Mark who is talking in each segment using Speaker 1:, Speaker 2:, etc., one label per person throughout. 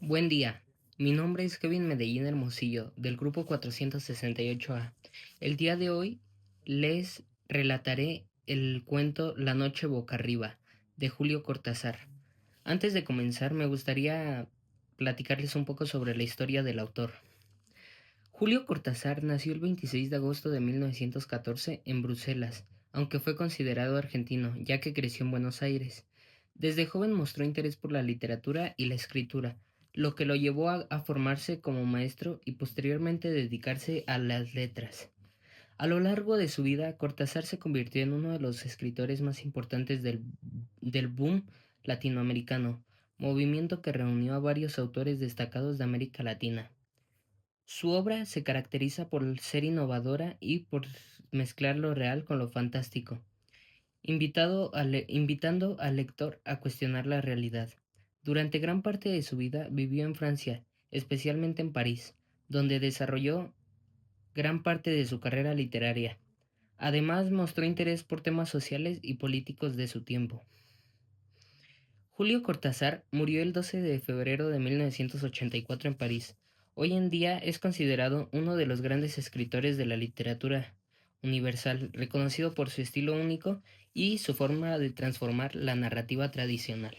Speaker 1: Buen día, mi nombre es Kevin Medellín Hermosillo, del grupo 468A. El día de hoy les relataré el cuento La noche boca arriba, de Julio Cortázar. Antes de comenzar, me gustaría platicarles un poco sobre la historia del autor. Julio Cortázar nació el 26 de agosto de 1914 en Bruselas, aunque fue considerado argentino, ya que creció en Buenos Aires. Desde joven mostró interés por la literatura y la escritura, lo que lo llevó a formarse como maestro y posteriormente dedicarse a las letras. A lo largo de su vida, Cortázar se convirtió en uno de los escritores más importantes del boom latinoamericano, movimiento que reunió a varios autores destacados de América Latina. Su obra se caracteriza por ser innovadora y por mezclar lo real con lo fantástico, invitando al lector a cuestionar la realidad. Durante gran parte de su vida vivió en Francia, especialmente en París, donde desarrolló gran parte de su carrera literaria. Además, mostró interés por temas sociales y políticos de su tiempo. Julio Cortázar murió el 12 de febrero de 1984 en París. Hoy en día es considerado uno de los grandes escritores de la literatura universal, reconocido por su estilo único y su forma de transformar la narrativa tradicional.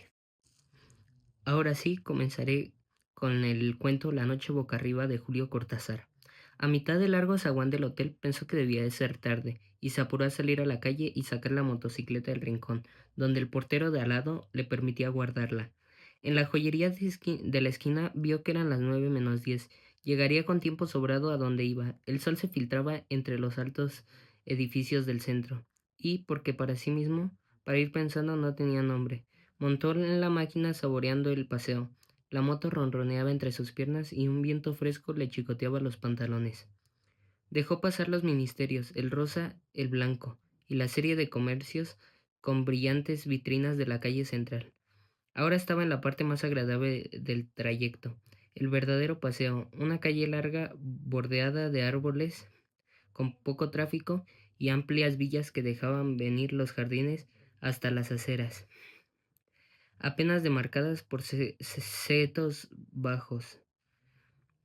Speaker 1: Ahora sí, comenzaré con el cuento La noche boca arriba de Julio Cortázar. A mitad del largo zaguán del hotel pensó que debía de ser tarde, y se apuró a salir a la calle y sacar la motocicleta del rincón, donde el portero de al lado le permitía guardarla. En la joyería de la esquina vio que eran las 9 menos 10. Llegaría con tiempo sobrado a donde iba. El sol se filtraba entre los altos edificios del centro, y, porque para sí mismo, para ir pensando no tenía nombre. Montó en la máquina saboreando el paseo. La moto ronroneaba entre sus piernas y un viento fresco le chicoteaba los pantalones. Dejó pasar los ministerios, el rosa, el blanco, y la serie de comercios con brillantes vitrinas de la calle central. Ahora estaba en la parte más agradable del trayecto, el verdadero paseo, una calle larga bordeada de árboles, con poco tráfico y amplias villas que dejaban venir los jardines hasta las aceras, apenas demarcadas por setos bajos.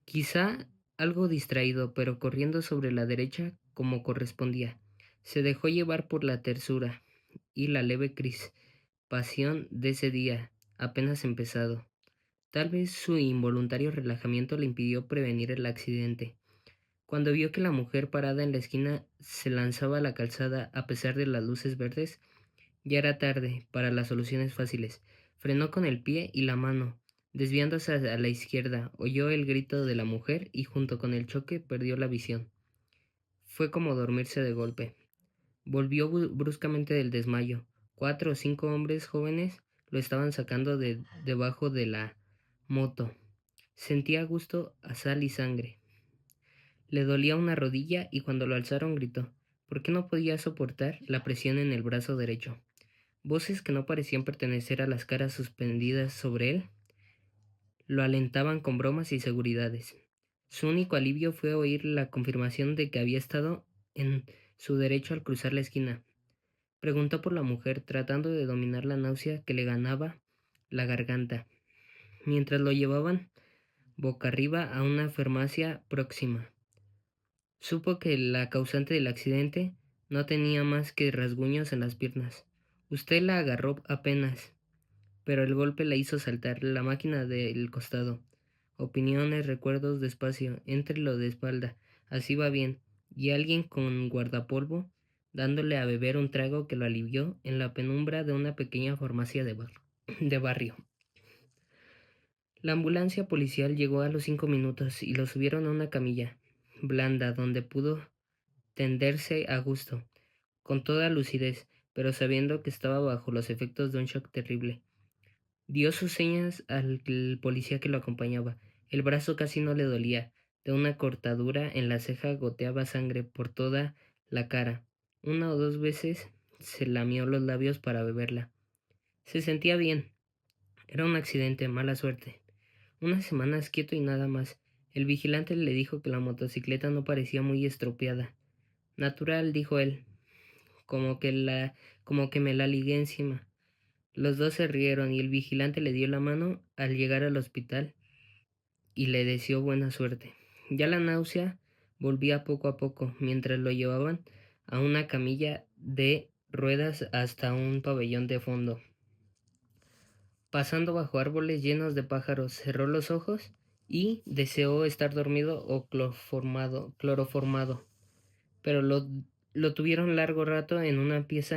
Speaker 1: Quizá algo distraído, pero corriendo sobre la derecha como correspondía. Se dejó llevar por la tersura y la leve crispación de ese día, apenas empezado. Tal vez su involuntario relajamiento le impidió prevenir el accidente. Cuando vio que la mujer parada en la esquina se lanzaba a la calzada a pesar de las luces verdes, ya era tarde para las soluciones fáciles. Frenó con el pie y la mano. Desviándose a la izquierda, oyó el grito de la mujer y junto con el choque perdió la visión. Fue como dormirse de golpe. Volvió bruscamente del desmayo. 4 o 5 hombres jóvenes lo estaban sacando de debajo de la moto. Sentía gusto a sal y sangre. Le dolía una rodilla y cuando lo alzaron gritó, porque no podía soportar la presión en el brazo derecho. Voces que no parecían pertenecer a las caras suspendidas sobre él lo alentaban con bromas y seguridades. Su único alivio fue oír la confirmación de que había estado en su derecho al cruzar la esquina. Preguntó por la mujer, tratando de dominar la náusea que le ganaba la garganta, mientras lo llevaban boca arriba a una farmacia próxima. Supo que la causante del accidente no tenía más que rasguños en las piernas. Usted la agarró apenas, pero el golpe la hizo saltar la máquina del costado. Opiniones, recuerdos, despacio, lo de espalda, así va bien, y alguien con guardapolvo, dándole a beber un trago que lo alivió en la penumbra de una pequeña farmacia de barrio. La ambulancia policial llegó a los 5 minutos y lo subieron a una camilla blanda donde pudo tenderse a gusto, con toda lucidez, pero sabiendo que estaba bajo los efectos de un shock terrible. Dio sus señas al policía que lo acompañaba. El brazo casi no le dolía. De una cortadura en la ceja goteaba sangre por toda la cara. 1 o 2 veces se lamió los labios para beberla. Se sentía bien. Era un accidente, mala suerte. Unas semanas quieto y nada más. El vigilante le dijo que la motocicleta no parecía muy estropeada. Natural, dijo él, como que me la ligué encima. Los dos se rieron y el vigilante le dio la mano al llegar al hospital. y le deseó buena suerte. Ya la náusea volvía poco a poco, mientras lo llevaban a una camilla de ruedas hasta un pabellón de fondo. Pasando bajo árboles llenos de pájaros, cerró los ojos y deseó estar dormido o cloroformado, pero lo tuvieron largo rato en una pieza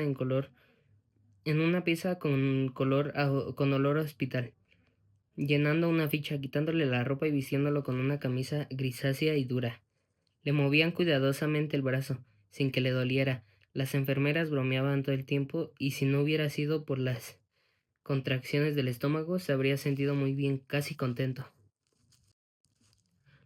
Speaker 1: con olor a hospital, llenando una ficha, quitándole la ropa y vistiéndolo con una camisa grisácea y dura. Le movían cuidadosamente el brazo, sin que le doliera. Las enfermeras bromeaban todo el tiempo, y si no hubiera sido por las contracciones del estómago, se habría sentido muy bien, casi contento.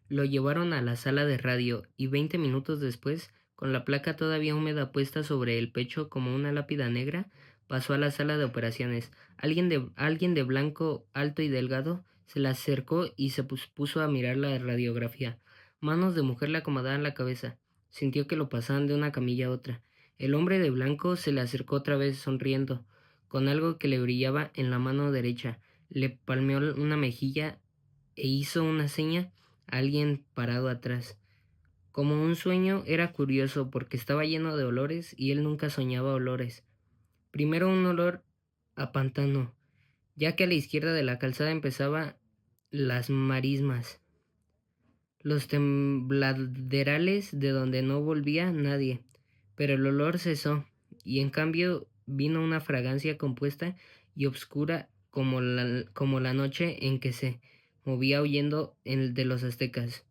Speaker 1: Lo llevaron a la sala de radio, y 20 minutos después, con la placa todavía húmeda puesta sobre el pecho como una lápida negra, pasó a la sala de operaciones. Alguien de blanco, alto y delgado, se le acercó y se puso a mirar la radiografía. Manos de mujer le acomodaban la cabeza. Sintió que lo pasaban de una camilla a otra. El hombre de blanco se le acercó otra vez sonriendo, con algo que le brillaba en la mano derecha. Le palmeó una mejilla e hizo una seña a alguien parado atrás. Como un sueño, era curioso porque estaba lleno de olores y él nunca soñaba olores. Primero un olor a pantano, ya que a la izquierda de la calzada empezaba las marismas, los tembladerales de donde no volvía nadie, pero el olor cesó, y en cambio vino una fragancia compuesta y obscura como la noche en que se movía huyendo de los aztecas.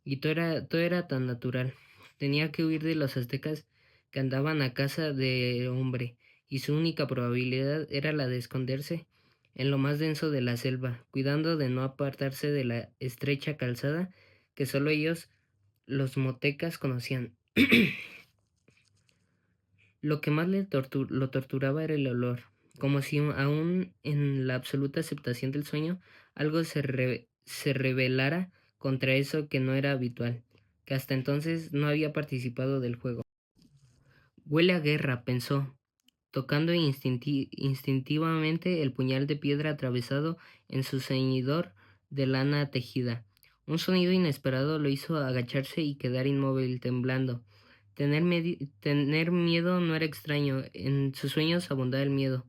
Speaker 1: Y todo era tan natural. Tenía que huir de los aztecas que andaban a caza de hombre, y su única probabilidad era la de esconderse en lo más denso de la selva, cuidando de no apartarse de la estrecha calzada que solo ellos, los motecas, conocían. Lo que más lo torturaba era el olor, como si aún en la absoluta aceptación del sueño algo se rebelara contra eso que no era habitual, que hasta entonces no había participado del juego. Huele a guerra, pensó, tocando instintivamente el puñal de piedra atravesado en su ceñidor de lana tejida. Un sonido inesperado lo hizo agacharse y quedar inmóvil, temblando. Tener miedo no era extraño, en sus sueños abundaba el miedo.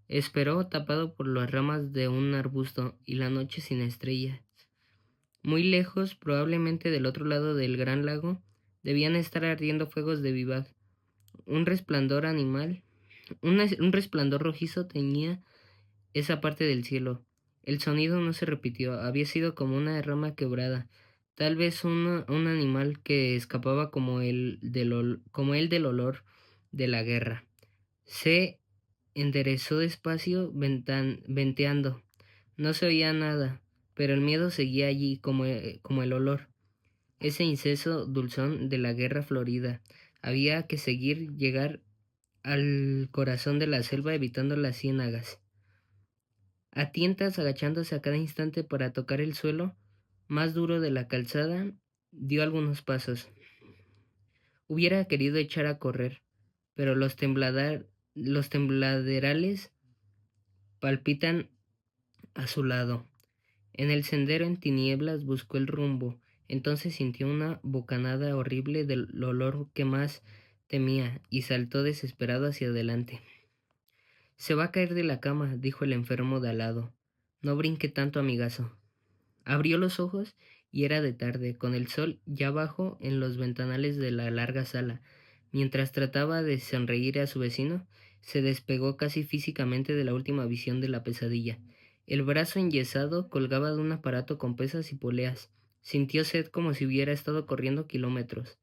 Speaker 1: Esperó tapado por las ramas de un arbusto y la noche sin estrellas. Muy lejos, probablemente del otro lado del gran lago, debían estar ardiendo fuegos de vivac. Un resplandor animal, un resplandor rojizo teñía esa parte del cielo. El sonido no se repitió, había sido como una rama quebrada, tal vez un animal que escapaba como como el del olor de la guerra. Se enderezó despacio, venteando. No se oía nada, pero el miedo seguía allí como el olor. Ese inceso dulzón de la guerra florida. Había que llegar al corazón de la selva evitando las ciénagas. A tientas, agachándose a cada instante para tocar el suelo más duro de la calzada, dio algunos pasos. Hubiera querido echar a correr, pero los tembladerales palpitan a su lado. En el sendero en tinieblas buscó el rumbo. Entonces sintió una bocanada horrible del olor que más temía y saltó desesperado hacia adelante. Se va a caer de la cama, dijo el enfermo de al lado. No brinque tanto, amigazo. Abrió los ojos y era de tarde, con el sol ya bajo en los ventanales de la larga sala. Mientras trataba de sonreír a su vecino, se despegó casi físicamente de la última visión de la pesadilla. El brazo enyesado colgaba de un aparato con pesas y poleas. Sintió sed como si hubiera estado corriendo kilómetros,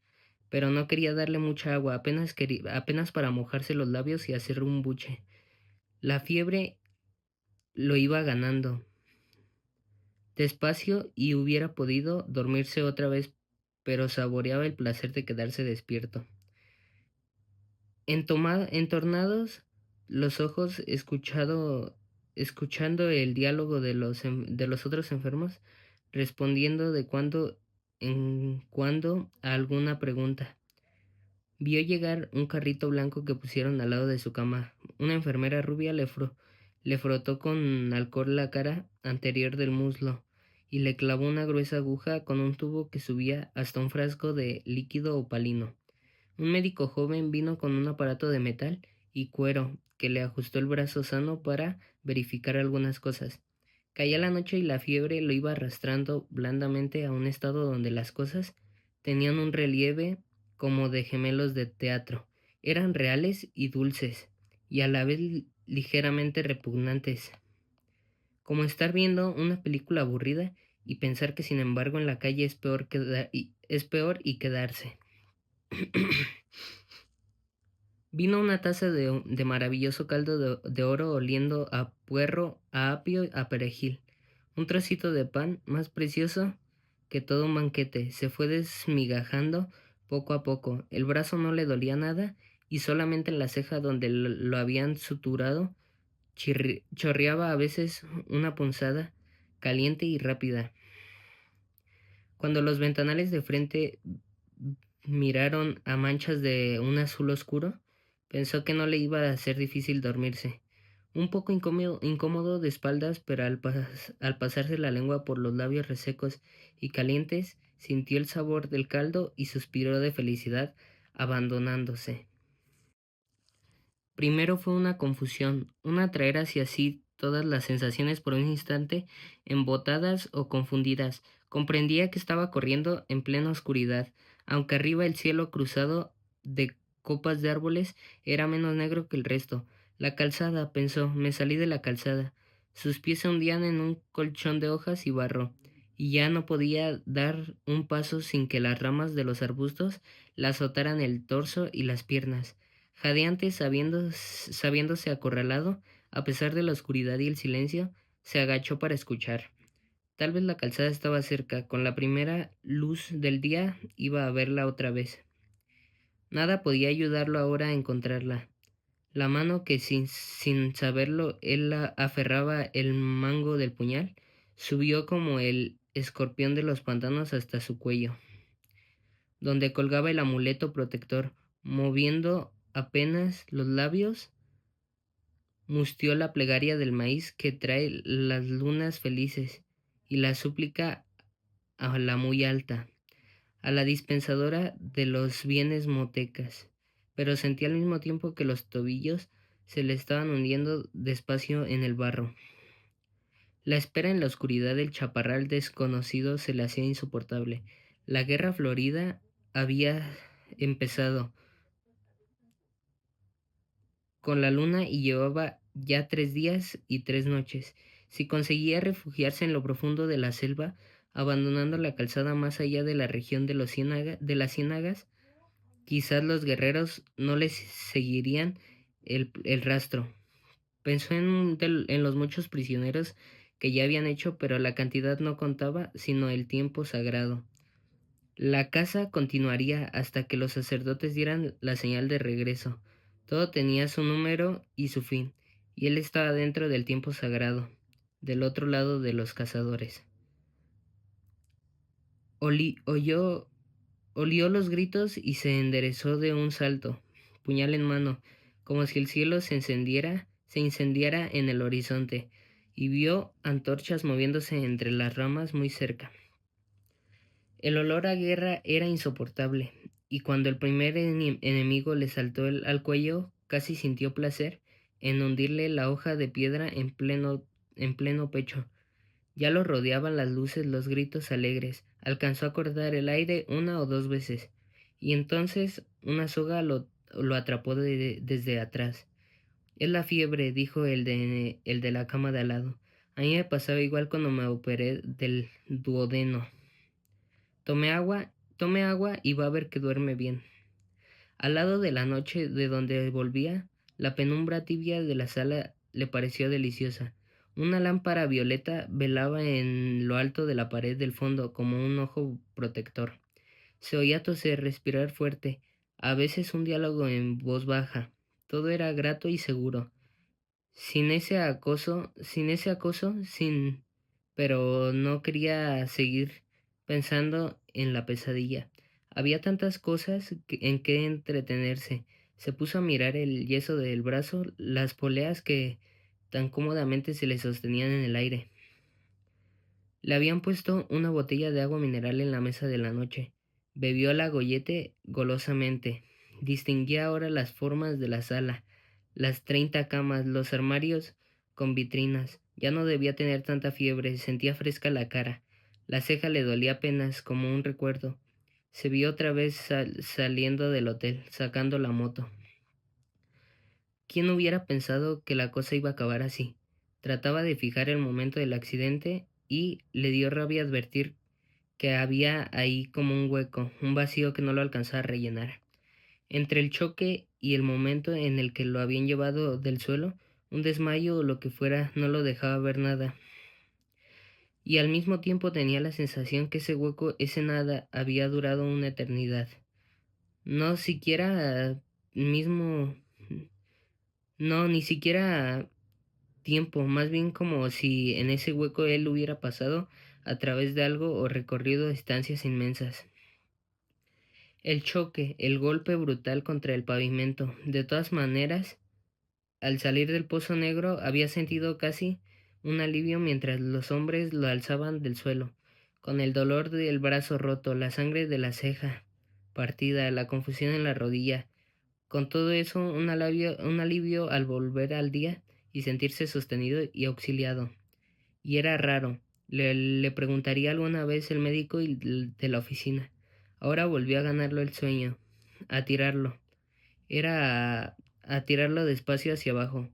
Speaker 1: pero no quería darle mucha agua, apenas para mojarse los labios y hacer un buche. La fiebre lo iba ganando despacio y hubiera podido dormirse otra vez, pero saboreaba el placer de quedarse despierto. Entornados los ojos, escuchando el diálogo de de los otros enfermos, respondiendo de cuando en cuando a alguna pregunta. Vio llegar un carrito blanco que pusieron al lado de su cama. Una enfermera rubia le frotó con alcohol la cara anterior del muslo y le clavó una gruesa aguja con un tubo que subía hasta un frasco de líquido opalino. Un médico joven vino con un aparato de metal y cuero que le ajustó el brazo sano para verificar algunas cosas. Caía la noche y la fiebre lo iba arrastrando blandamente a un estado donde las cosas tenían un relieve como de gemelos de teatro. Eran reales y dulces, y a la vez ligeramente repugnantes, como estar viendo una película aburrida y pensar que sin embargo en la calle es peor y quedarse. Vino una taza de maravilloso caldo de oro oliendo a puerro, a apio, a perejil. Un trocito de pan, más precioso que todo un banquete, se fue desmigajando poco a poco. El brazo no le dolía nada y solamente en la ceja donde lo habían suturado chorreaba a veces una punzada caliente y rápida. Cuando los ventanales de frente miraron a manchas de un azul oscuro, pensó que no le iba a ser difícil dormirse. Un poco incómodo de espaldas, pero al pasarse la lengua por los labios resecos y calientes, sintió el sabor del caldo y suspiró de felicidad, abandonándose. Primero fue una confusión, un atraer hacia sí todas las sensaciones por un instante, embotadas o confundidas. Comprendía que estaba corriendo en plena oscuridad, aunque arriba el cielo cruzado de copas de árboles era menos negro que el resto. La calzada, pensó, me salí de la calzada. Sus pies se hundían en un colchón de hojas y barro, y ya no podía dar un paso sin que las ramas de los arbustos le azotaran el torso y las piernas. Jadeante, sabiéndose acorralado, a pesar de la oscuridad y el silencio, se agachó para escuchar. Tal vez la calzada estaba cerca. Con la primera luz del día iba a verla otra vez. Nada podía ayudarlo ahora a encontrarla. La mano que sin saberlo él la aferraba el mango del puñal, subió como el escorpión de los pantanos hasta su cuello, donde colgaba el amuleto protector. Moviendo apenas los labios, mustió la plegaria del maíz que trae las lunas felices y la súplica a la muy alta, a la dispensadora de los bienes motecas, pero sentía al mismo tiempo que los tobillos se le estaban hundiendo despacio en el barro. La espera en la oscuridad del chaparral desconocido se le hacía insoportable. La guerra florida había empezado con la luna y llevaba ya 3 días y 3 noches. Si conseguía refugiarse en lo profundo de la selva, abandonando la calzada más allá de la región de las ciénagas, quizás los guerreros no les seguirían el rastro. Pensó en los muchos prisioneros que ya habían hecho, pero la cantidad no contaba, sino el tiempo sagrado. La caza continuaría hasta que los sacerdotes dieran la señal de regreso. Todo tenía su número y su fin, y él estaba dentro del tiempo sagrado, del otro lado de los cazadores. Olió los gritos y se enderezó de un salto, puñal en mano, como si el cielo se incendiara en el horizonte, y vio antorchas moviéndose entre las ramas muy cerca. El olor a guerra era insoportable, y cuando el primer enemigo le saltó al cuello, casi sintió placer en hundirle la hoja de piedra en pleno pecho. Ya lo rodeaban las luces, los gritos alegres. Alcanzó a cortar el aire 1 o 2 veces, y entonces una soga lo atrapó desde atrás. Es la fiebre, dijo el de la cama de al lado. A mí me pasaba igual cuando me operé del duodeno. Tome agua y va a ver que duerme bien. Al lado de la noche de donde volvía, la penumbra tibia de la sala le pareció deliciosa. Una lámpara violeta velaba en lo alto de la pared del fondo como un ojo protector. Se oía toser, respirar fuerte, a veces un diálogo en voz baja. Todo era grato y seguro. Sin pero no quería seguir pensando en la pesadilla. Había tantas cosas en que entretenerse. Se puso a mirar el yeso del brazo, las poleas que tan cómodamente se le sostenían en el aire. Le habían puesto una botella de agua mineral en la mesa de la noche. Bebió la gollete golosamente. Distinguía ahora las formas de la sala, las 30 camas, los armarios con vitrinas. Ya no debía tener tanta fiebre, sentía fresca la cara. La ceja le dolía apenas como un recuerdo. Se vio otra vez saliendo del hotel, sacando la moto. ¿Quién hubiera pensado que la cosa iba a acabar así? Trataba de fijar el momento del accidente y le dio rabia advertir que había ahí como un hueco, un vacío que no lo alcanzaba a rellenar. Entre el choque y el momento en el que lo habían llevado del suelo, un desmayo o lo que fuera no lo dejaba ver nada. Y al mismo tiempo tenía la sensación que ese hueco, ese nada, había durado una eternidad. No siquiera mismo, no, ni siquiera tiempo, más bien como si en ese hueco él hubiera pasado a través de algo o recorrido distancias inmensas. El choque, el golpe brutal contra el pavimento. De todas maneras, al salir del pozo negro había sentido casi un alivio mientras los hombres lo alzaban del suelo, con el dolor del brazo roto, la sangre de la ceja partida, la confusión en la rodilla. Con todo eso, un alivio al volver al día y sentirse sostenido y auxiliado. Y era raro. Le preguntaría alguna vez el médico de la oficina. Ahora volvió a ganarlo el sueño, a tirarlo. Era a tirarlo despacio hacia abajo.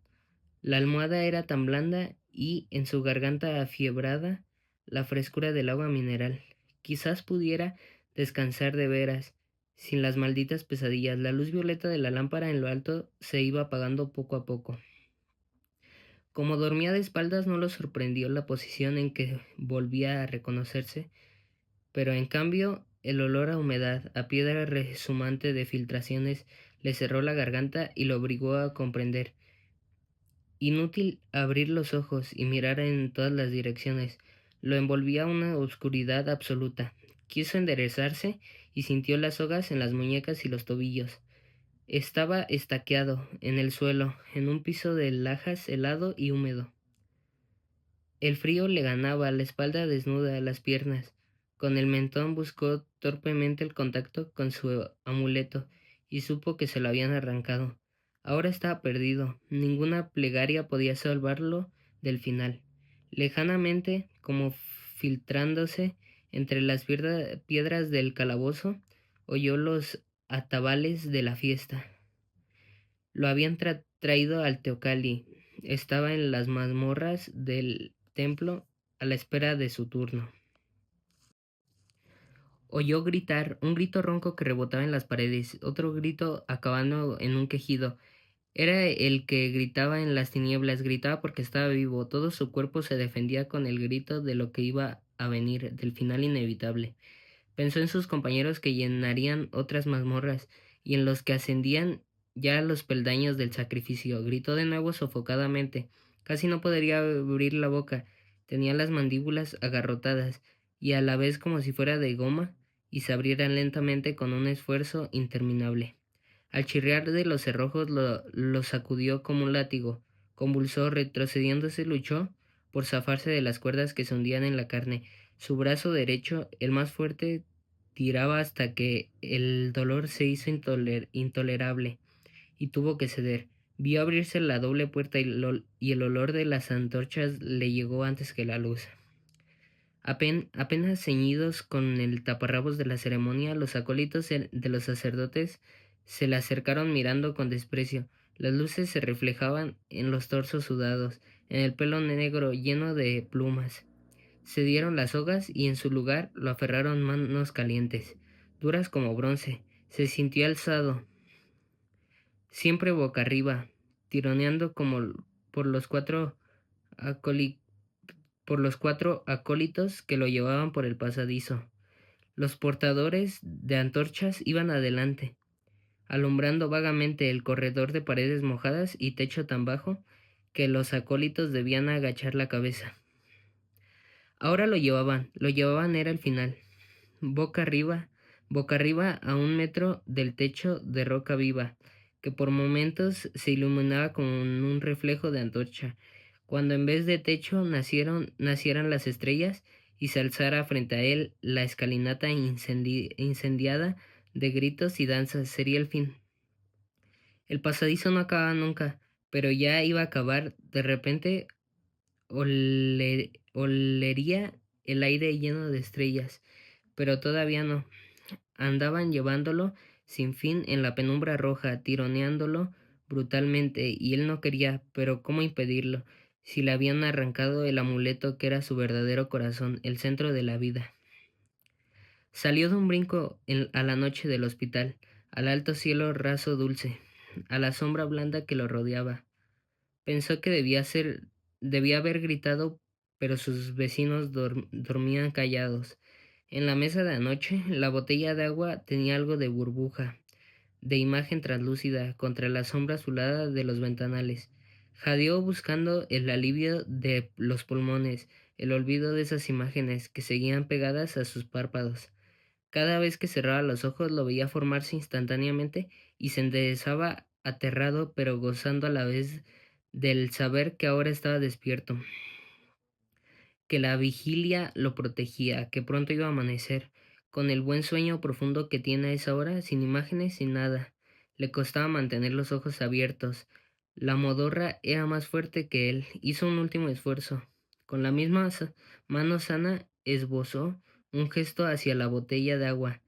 Speaker 1: La almohada era tan blanda y en su garganta afiebrada la frescura del agua mineral. Quizás pudiera descansar de veras, sin las malditas pesadillas. La luz violeta de la lámpara en lo alto se iba apagando poco a poco. Como dormía de espaldas no lo sorprendió la posición en que volvía a reconocerse, pero en cambio el olor a humedad, a piedra resumante de filtraciones, le cerró la garganta y lo obligó a comprender. Inútil abrir los ojos y mirar en todas las direcciones. Lo envolvía una oscuridad absoluta. Quiso enderezarse y sintió las sogas en las muñecas y los tobillos. Estaba estaqueado en el suelo, en un piso de lajas helado y húmedo. El frío le ganaba, la espalda desnuda, las piernas. Con el mentón buscó torpemente el contacto con su amuleto y supo que se lo habían arrancado. Ahora estaba perdido. Ninguna plegaria podía salvarlo del final. Lejanamente, como filtrándose entre las piedras del calabozo, oyó los atabales de la fiesta. Lo habían traído al Teocalli. Estaba en las mazmorras del templo a la espera de su turno. Oyó gritar, un grito ronco que rebotaba en las paredes, otro grito acabando en un quejido. Era el que gritaba en las tinieblas, gritaba porque estaba vivo. Todo su cuerpo se defendía con el grito de lo que iba a venir, del final inevitable. Pensó en sus compañeros que llenarían otras mazmorras y en los que ascendían ya a los peldaños del sacrificio. Gritó de nuevo sofocadamente. Casi no podría abrir la boca. Tenía las mandíbulas agarrotadas y a la vez como si fuera de goma y se abrieran lentamente con un esfuerzo interminable. Al chirriar de los cerrojos lo sacudió como un látigo. Convulsó, retrocediéndose, luchó por zafarse de las cuerdas que se hundían en la carne. Su brazo derecho, el más fuerte, tiraba hasta que el dolor se hizo intolerable y tuvo que ceder. Vio abrirse la doble puerta y el olor de las antorchas le llegó antes que la luz. Apenas ceñidos con el taparrabos de la ceremonia, los acólitos de los sacerdotes se le acercaron mirando con desprecio. Las luces se reflejaban en los torsos sudados, en el pelo negro lleno de plumas. Se dieron las sogas y en su lugar lo aferraron manos calientes, duras como bronce. Se sintió alzado, siempre boca arriba, tironeando como por los cuatro acólitos que lo llevaban por el pasadizo. Los portadores de antorchas iban adelante, alumbrando vagamente el corredor de paredes mojadas y techo tan bajo que los acólitos debían agachar la cabeza. Ahora lo llevaban era el final, boca arriba a 1 metro del techo de roca viva, que por momentos se iluminaba con un reflejo de antorcha, cuando en vez de techo nacieran las estrellas y se alzara frente a él la escalinata incendiada de gritos y danzas. Sería el fin. El pasadizo no acababa nunca, pero ya iba a acabar. De repente olería el aire lleno de estrellas, pero todavía no. Andaban llevándolo sin fin en la penumbra roja, tironeándolo brutalmente, y él no quería, pero ¿cómo impedirlo? Si le habían arrancado el amuleto que era su verdadero corazón, el centro de la vida. Salió de un brinco a la noche del hospital, al alto cielo raso dulce, a la sombra blanda que lo rodeaba. Pensó que debía haber gritado, pero sus vecinos dormían callados. En la mesa de anoche, la botella de agua tenía algo de burbuja, de imagen translúcida contra la sombra azulada de los ventanales. Jadeó buscando el alivio de los pulmones, el olvido de esas imágenes que seguían pegadas a sus párpados. Cada vez que cerraba los ojos lo veía formarse instantáneamente y se enderezaba aterrado pero gozando a la vez del saber que ahora estaba despierto, que la vigilia lo protegía, que pronto iba a amanecer, con el buen sueño profundo que tiene a esa hora, sin imágenes, sin nada. Le costaba mantener los ojos abiertos. La modorra era más fuerte que él. Hizo un último esfuerzo. Con la misma mano sana esbozó un gesto hacia la botella de agua.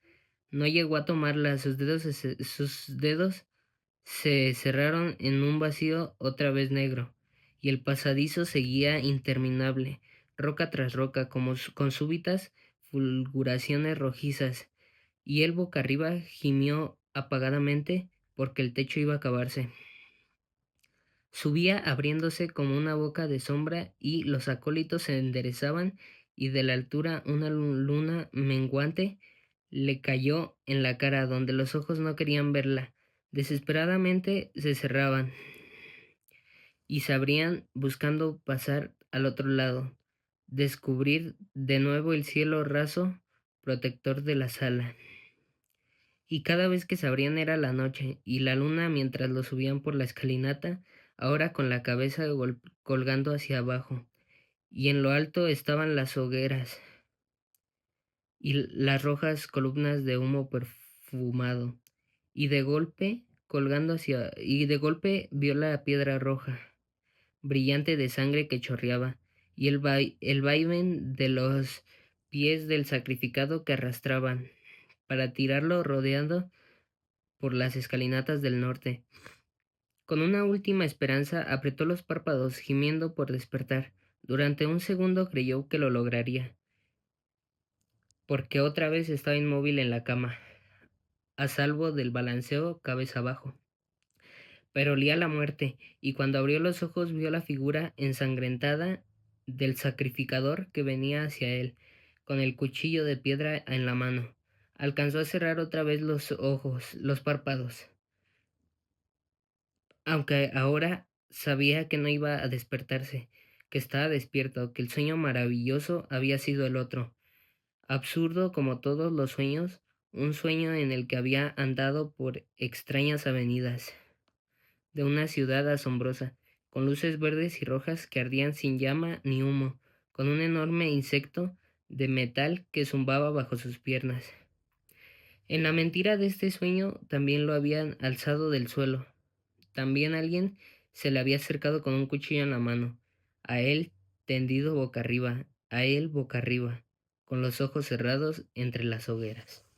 Speaker 1: No llegó a tomarla, sus dedos se cerraron en un vacío otra vez negro, y el pasadizo seguía interminable, roca tras roca, con súbitas fulguraciones rojizas, y él boca arriba gimió apagadamente porque el techo iba a acabarse. Subía abriéndose como una boca de sombra y los acólitos se enderezaban y de la altura una luna menguante le cayó en la cara donde los ojos no querían verla. Desesperadamente se cerraban y se abrían buscando pasar al otro lado, descubrir de nuevo el cielo raso protector de la sala. Y cada vez que se abrían era la noche, y la luna mientras lo subían por la escalinata, ahora con la cabeza colgando hacia abajo, y en lo alto estaban las hogueras y las rojas columnas de humo perfumado, y de golpe vio la piedra roja, brillante de sangre que chorreaba, y el vaivén de los pies del sacrificado que arrastraban, para tirarlo rodeando por las escalinatas del norte. Con una última esperanza apretó los párpados, gimiendo por despertar. Durante un segundo creyó que lo lograría, porque otra vez estaba inmóvil en la cama, a salvo del balanceo cabeza abajo. Pero olía la muerte, y cuando abrió los ojos vio la figura ensangrentada del sacrificador que venía hacia él, con el cuchillo de piedra en la mano. Alcanzó a cerrar otra vez los ojos, los párpados, aunque ahora sabía que no iba a despertarse, que estaba despierto, que el sueño maravilloso había sido el otro, absurdo como todos los sueños, un sueño en el que había andado por extrañas avenidas de una ciudad asombrosa, con luces verdes y rojas que ardían sin llama ni humo, con un enorme insecto de metal que zumbaba bajo sus piernas. En la mentira de este sueño también lo habían alzado del suelo. También alguien se le había acercado con un cuchillo en la mano, a él tendido boca arriba, a él boca arriba, con los ojos cerrados entre las hogueras.